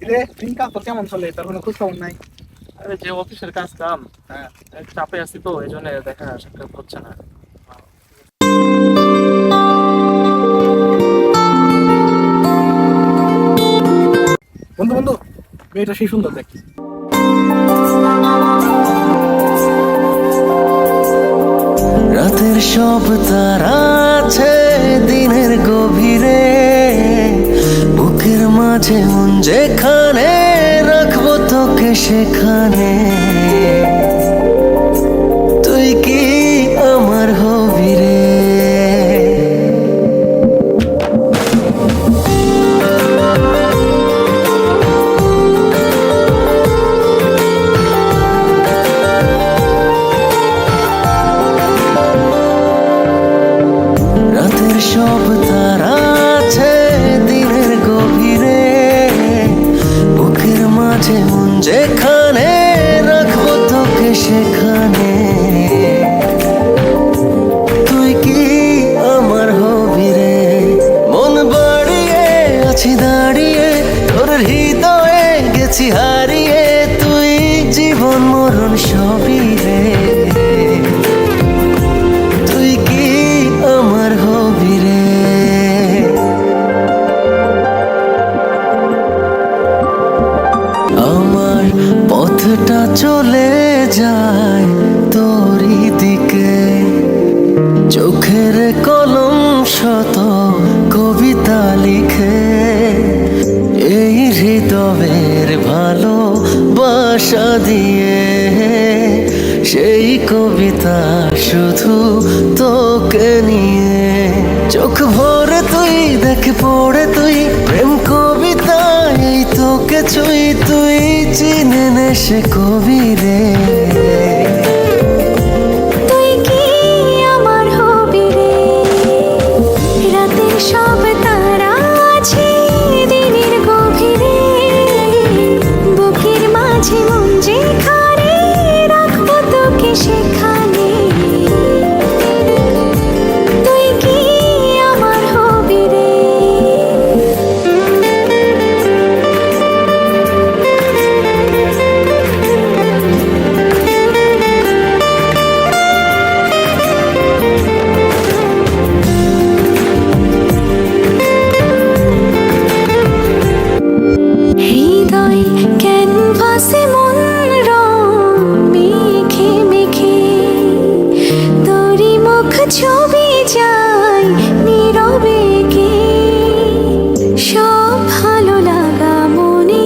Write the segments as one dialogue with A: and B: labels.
A: রে দিনকাল তো কেমন চলে, তার কোনো খোঁজ খবর নাই।
B: আরে যে অফিসের কাজ কাম,
A: হ্যাঁ,
B: চাপে আছি তো এই জন্য দেখা সাক্ষাৎ হচ্ছে না।
A: বন্ধু বন্ধু, মেয়েটা সেই সুন্দর দেখ।
C: রাতের সব তারা আছে দিনের গভীরে, বুকের মাঝে মন যেখানে রাখবো তোকে সেখানে। তুই কি আমার হবি রে? রাতের সব তারা আছে দিনের গভীরে, বুকের মাঝে মন যেখানে রাখবো তোকে সেখানে। তুই কি আমার হবি রে? মন বাড়িয়ে আছি দাঁড়িয়ে, তোর হৃদয়ে গেছি হারিয়ে। তুই জীবন মরণ সবই রে। তুই কি আমার হবি রে? আমার পথটা চলে যায় তোরই দিকে, চোখের কলম শত কবিতা লিখে। এই হৃদয়ের ভালোবাসা দিয়ে সেই কবিতা শুধু তোকে নিয়ে। চোখ ভরে তুই দেখ পড়ে তুই প্রেম কবিতা, এই তোকে ছুঁই। তুই চিনে নে সে কবি রে।
D: তুই কি আমার হবি রে? রাতের সব তারা আছে দিনের গভীরে, বুকের মাঝে মন যেখানে রাখবো তোকে সেখানে। তুই কি আমার হবি রে? হৃদয় ক্যানভাসে মন রং মেখে মেখে, তোরই মুখ ছবি যায় নীরবে কে। সব ভালো লাগা মনে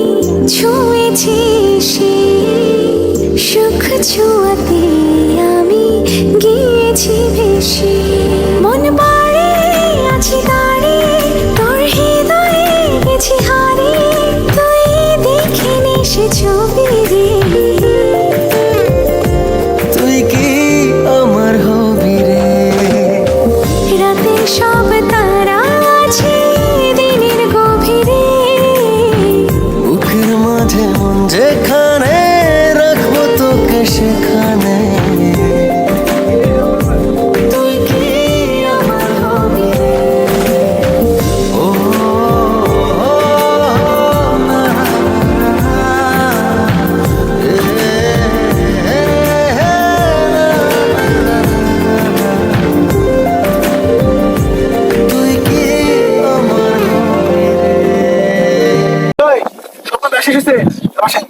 D: ছুঁয়েছি সে, সুখ ছোঁয়াতে আমি গিয়েছি ভেসে। মন বাড়ে আছি দাঁড়িয়ে, তোর হৃদয়ে গেছি হারিয়ে। তুই দেখে নে সে ছবি রে।
C: তুই কি আমার হবি রে?
D: রাতের সব তারা আছে দিনের গভীরে,
C: বুকের মাঝে মন যেখানে রাখবো তোকে সেখানে।
D: তুই কি আমার হবি রে?
C: ও না, তুই কি আমার হবি রে?
A: ওই সকাল শেষ হয়েছে, আসেন।